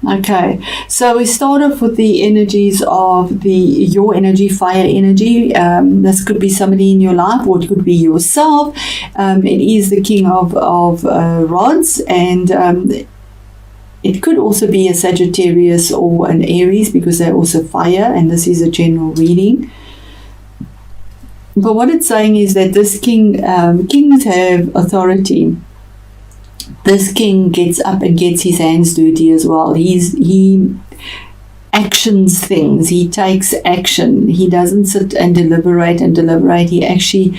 Okay, so we start off with the energies of your energy, fire energy. This could be somebody in your life, or it could be yourself. It is the king of rods, and it could also be a Sagittarius or an Aries, because they're also fire, and this is a general reading. But what it's saying is that this king, kings have authority. This king gets up and gets his hands dirty as well. He actions things. He takes action. He doesn't sit and deliberate. He actually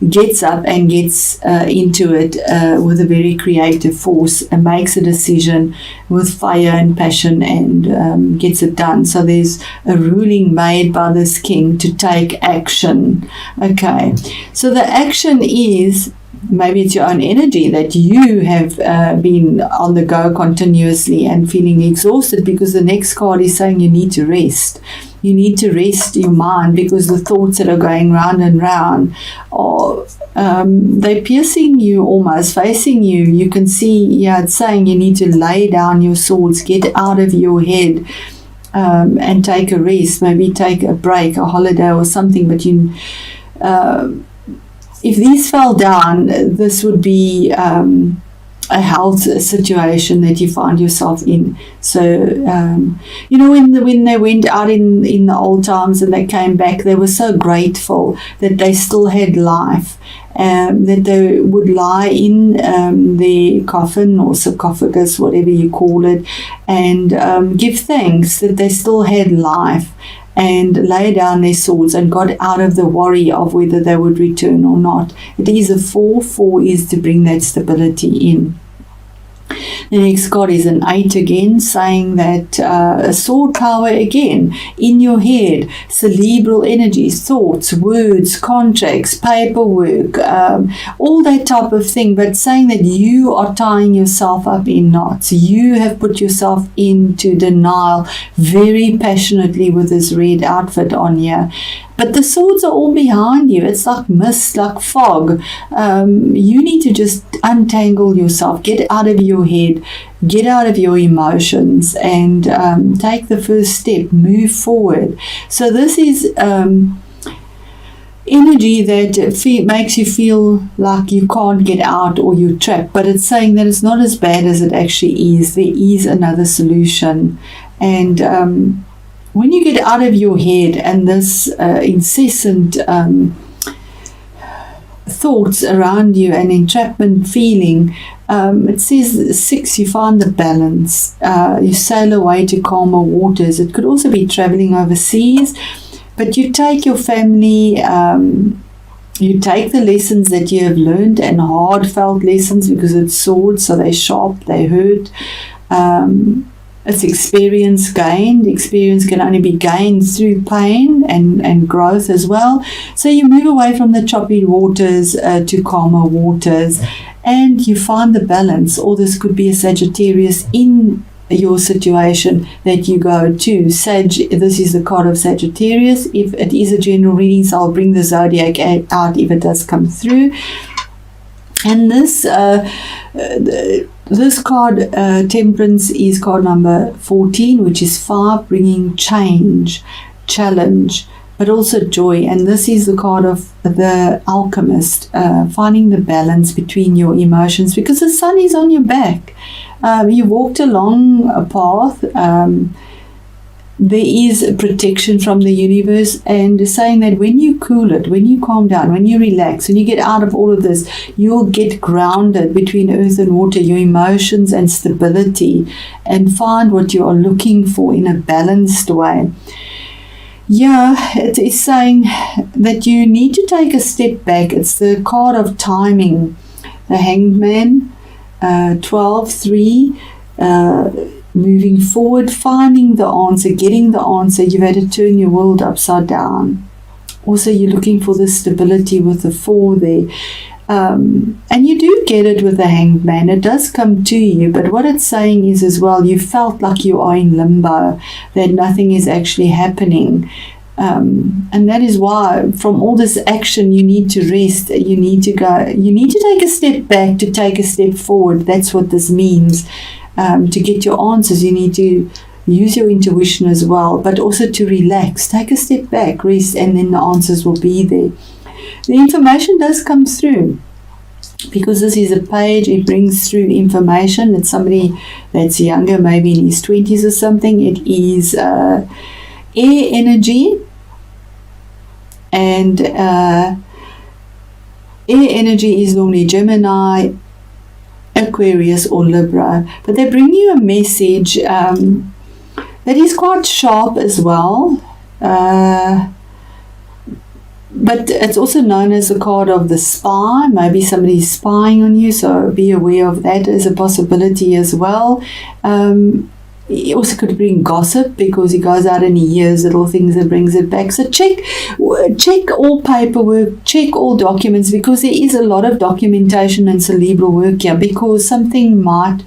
gets up and gets into it with a very creative force, and makes a decision with fire and passion, and gets it done. So there's a ruling made by this king to take action. Okay, so the action is, maybe it's your own energy that you have been on the go continuously and feeling exhausted, because the next card is saying you need to rest. You need to rest your mind, because the thoughts that are going round and round are they're piercing you, almost facing you. You can see, it's saying you need to lay down your swords, get out of your head, and take a rest. Maybe take a break, a holiday or something. But you if these fell down, this would be a health situation that you find yourself in. So, when they went out in the old times and they came back, they were so grateful that they still had life, that they would lie in their coffin or sarcophagus, whatever you call it, and give thanks that they still had life, and lay down their swords and got out of the worry of whether they would return or not. It is a 4/4 is to bring that stability in. The next card is an 8 again, saying that a sword power again in your head, cerebral energies, thoughts, words, contracts, paperwork, all that type of thing, but saying that you are tying yourself up in knots. You have put yourself into denial very passionately with this red outfit on here. But the swords are all behind you. It's like mist, like fog. You need to just untangle yourself, get out of your head, get out of your emotions, and take the first step, move forward. So this is energy that makes you feel like you can't get out or you're trapped, but it's saying that it's not as bad as it actually is. There is another solution. And when you get out of your head and this incessant thoughts around you and entrapment feeling, it says 6, you find the balance. You sail away to calmer waters. It could also be traveling overseas, but you take your family, you take the lessons that you have learned, and heartfelt lessons, because it's swords, so they're sharp, they hurt. It's experience gained. Experience can only be gained through pain and growth as well. So you move away from the choppy waters to calmer waters, and you find the balance. Or this could be a Sagittarius in your situation that you go to. This is the card of Sagittarius. If it is a general reading, so I'll bring the zodiac out if it does come through. And this card, Temperance, is card number 14, which is 5, bringing change, challenge, but also joy. And this is the card of the alchemist, finding the balance between your emotions, because the sun is on your back. You walked along a path. There is protection from the universe, and saying that when you cool it, when you calm down, when you relax, when you get out of all of this, you'll get grounded between earth and water, your emotions and stability, and find what you are looking for in a balanced way. Yeah, it is saying that you need to take a step back. It's the card of timing, the Hanged Man, 12/3, moving forward, finding the answer, getting the answer. You've had to turn your world upside down. Also, you're looking for the stability with the 4 there. And you do get it with the Hanged Man. It does come to you, but what it's saying is as well, you felt like you are in limbo, that nothing is actually happening. And that is why from all this action you need to rest, you need to take a step back to take a step forward. That's what this means. to get your answers, you need to use your intuition as well, but also to relax, take a step back, rest, and then the answers will be there. The information does come through, because this is a page, it brings through information. It's somebody that's younger, maybe in his 20s or something. It is air energy, and air energy is normally Gemini, Aquarius, or Libra, but they bring you a message that is quite sharp as well, but it's also known as the card of the spy. Maybe somebody's spying on you, so be aware of that as a possibility as well. He also could bring gossip, because he goes out and he hears little things and brings it back. So check all paperwork, check all documents, because there is a lot of documentation and cerebral work here, because something might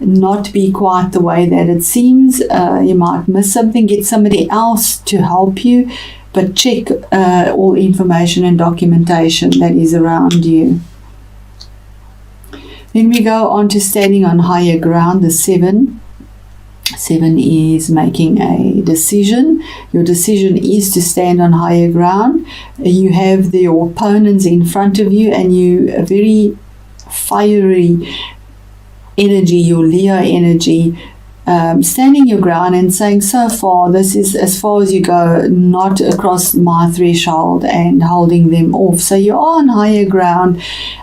not be quite the way that it seems. You might miss something, get somebody else to help you, but check all information and documentation that is around you. Then we go on to standing on higher ground, the 7. 7 is making a decision. Your decision is to stand on higher ground. You have your opponents in front of you, and you are very fiery energy, your Leo energy, standing your ground and saying, so far, this is as far as you go, not across my threshold, and holding them off. So you are on higher ground,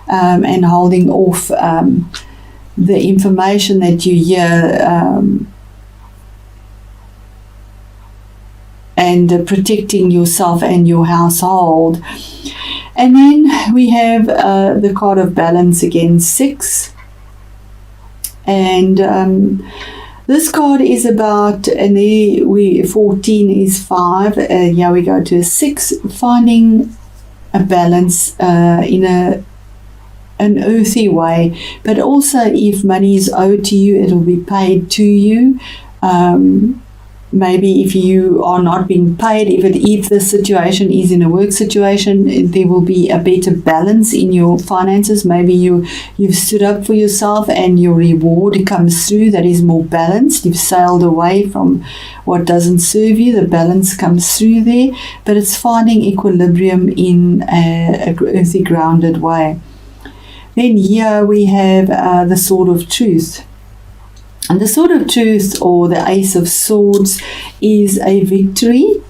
and holding off the information that you hear, and protecting yourself and your household. And then we have the card of balance again, 6. And this card is about, and there 14 is 5. Here we go to a 6, finding a balance in an earthy way. But also, if money is owed to you, it will be paid to you. Maybe if you are not being paid, if the situation is in a work situation, there will be a better balance in your finances. Maybe you've stood up for yourself and your reward comes through that is more balanced. You've sailed away from what doesn't serve you. The balance comes through there, but it's finding equilibrium in a earthy, grounded way. Then here we have the Sword of Truth. And the Sword of Truth, or the Ace of Swords, is a victory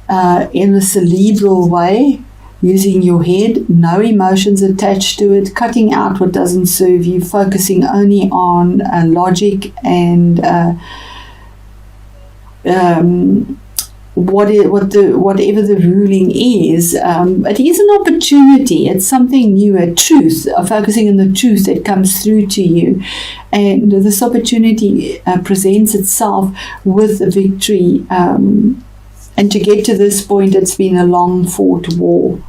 in a cerebral way, using your head, no emotions attached to it, cutting out what doesn't serve you, focusing only on logic and whatever the ruling is. It is an opportunity. It's something new, a truth, focusing on the truth that comes through to you. And this opportunity presents itself with a victory. And to get to this point, it's been a long fought war.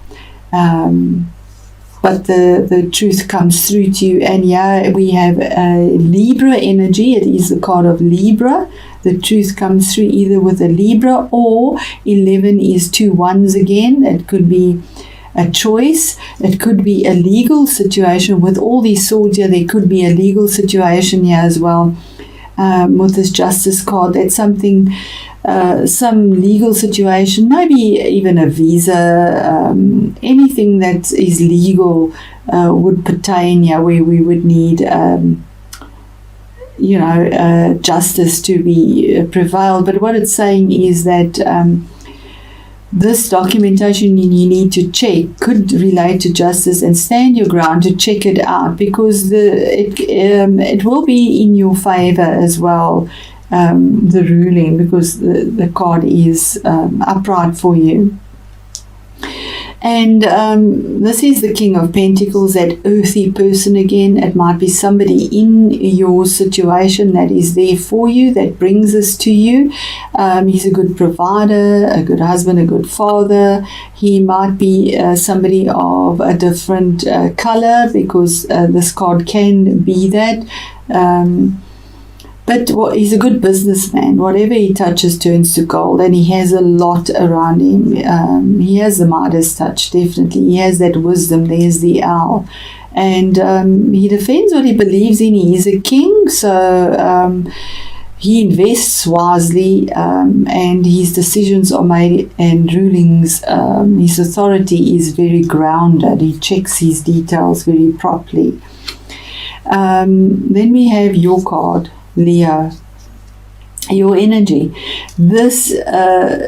But the truth comes through to you. And yeah, we have Libra energy. It is the card of Libra. The truth comes through either with a Libra, or 11 is 2 1s again. It could be a choice. It could be a legal situation. With all these swords here, there could be a legal situation here as well. With this Justice card, that's something, some legal situation, maybe even a visa, anything that is legal would pertain here, where we would need justice to be prevailed. But what it's saying is that this documentation you need to check could relate to justice, and stand your ground to check it out, because it will be in your favor as well, the ruling, because the card is upright for you. And this is the King of Pentacles, that earthy person again. It might be somebody in your situation that is there for you, that brings this to you. He's a good provider, a good husband, a good father. He might be somebody of a different color, because this card can be that. But he's a good businessman. Whatever he touches turns to gold, and he has a lot around him. He has the Midas touch, definitely. He has that wisdom. There's the owl. And he defends what he believes in. He is a king, so he invests wisely, and his decisions are made and rulings. His authority is very grounded. He checks his details very properly. Then we have your card, Leo. Your energy, this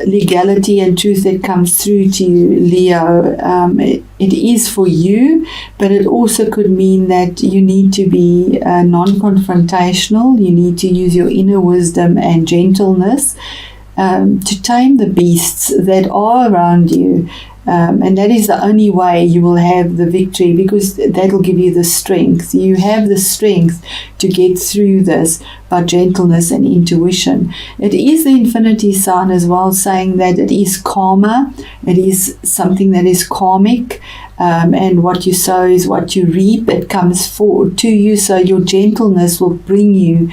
legality and truth that comes through to you, Leo, it is for you, but it also could mean that you need to be non-confrontational. You need to use your inner wisdom and gentleness to tame the beasts that are around you. And that is the only way you will have the victory, because that will give you the strength. You have the strength to get through this by gentleness and intuition. It is the infinity sign as well, saying that it is karma. It is something that is karmic, and what you sow is what you reap. It comes forward to you, so your gentleness will bring you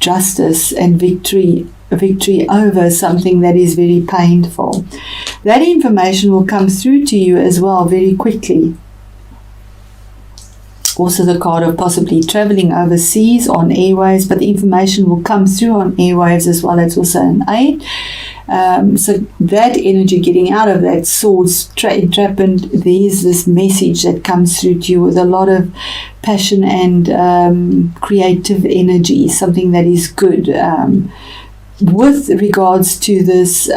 justice and victory over something that is very painful. That information will come through to you as well very quickly. Also the card of possibly traveling overseas on airwaves, but the information will come through on airwaves as well. It's also an 8. So that energy, getting out of that swords entrapment, there's this message that comes through to you with a lot of passion and creative energy, something that is good. With regards to this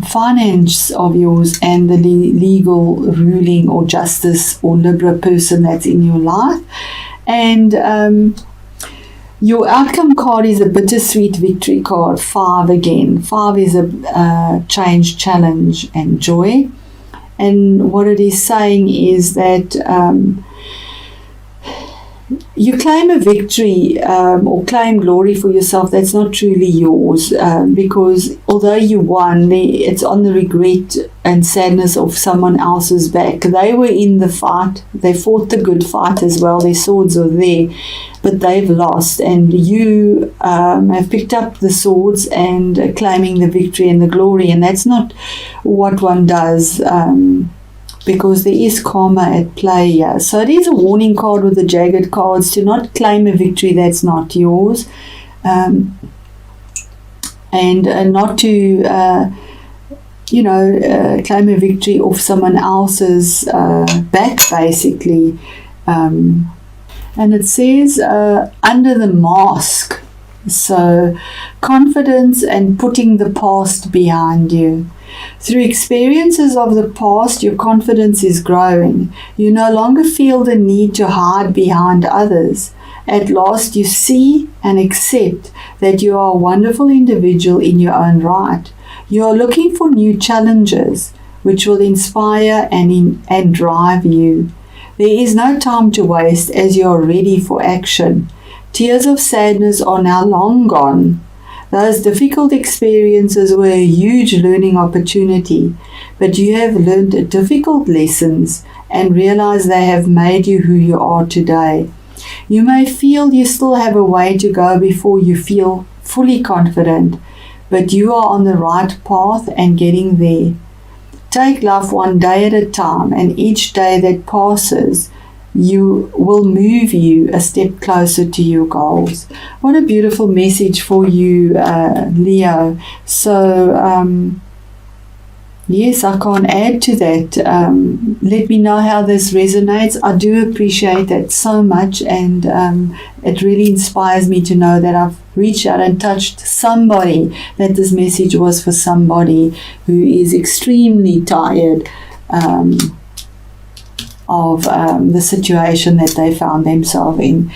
finance of yours and the legal ruling or justice or liberal person that's in your life. And your outcome card is a bittersweet victory card, 5 again. 5 is a change, challenge and joy. And what it is saying is that you claim a victory or claim glory for yourself that's not truly yours, because although you won, it's on the regret and sadness of someone else's back. They were in the fight. They fought the good fight as well. Their swords are there, but they've lost. And you have picked up the swords and claiming the victory and the glory. And that's not what one does. Because there is karma at play here. So it is a warning card with the jagged cards to not claim a victory that's not yours, and not to, claim a victory off someone else's back, basically. And it says, under the mask. So confidence and putting the past behind you. Through experiences of the past, your confidence is growing. You no longer feel the need to hide behind others. At last, you see and accept that you are a wonderful individual in your own right. You are looking for new challenges which will inspire and drive you. There is no time to waste as you are ready for action. Tears of sadness are now long gone. Those difficult experiences were a huge learning opportunity, but you have learned difficult lessons and realize they have made you who you are today. You may feel you still have a way to go before you feel fully confident, but you are on the right path and getting there. Take life one day at a time, and each day that passes will move you a step closer to your goals. What a beautiful message for you, Leo. So, yes, I can't add to that. Let me know how this resonates. I do appreciate that so much, and it really inspires me to know that I've reached out and touched somebody, that this message was for somebody who is extremely tired of the situation that they found themselves in.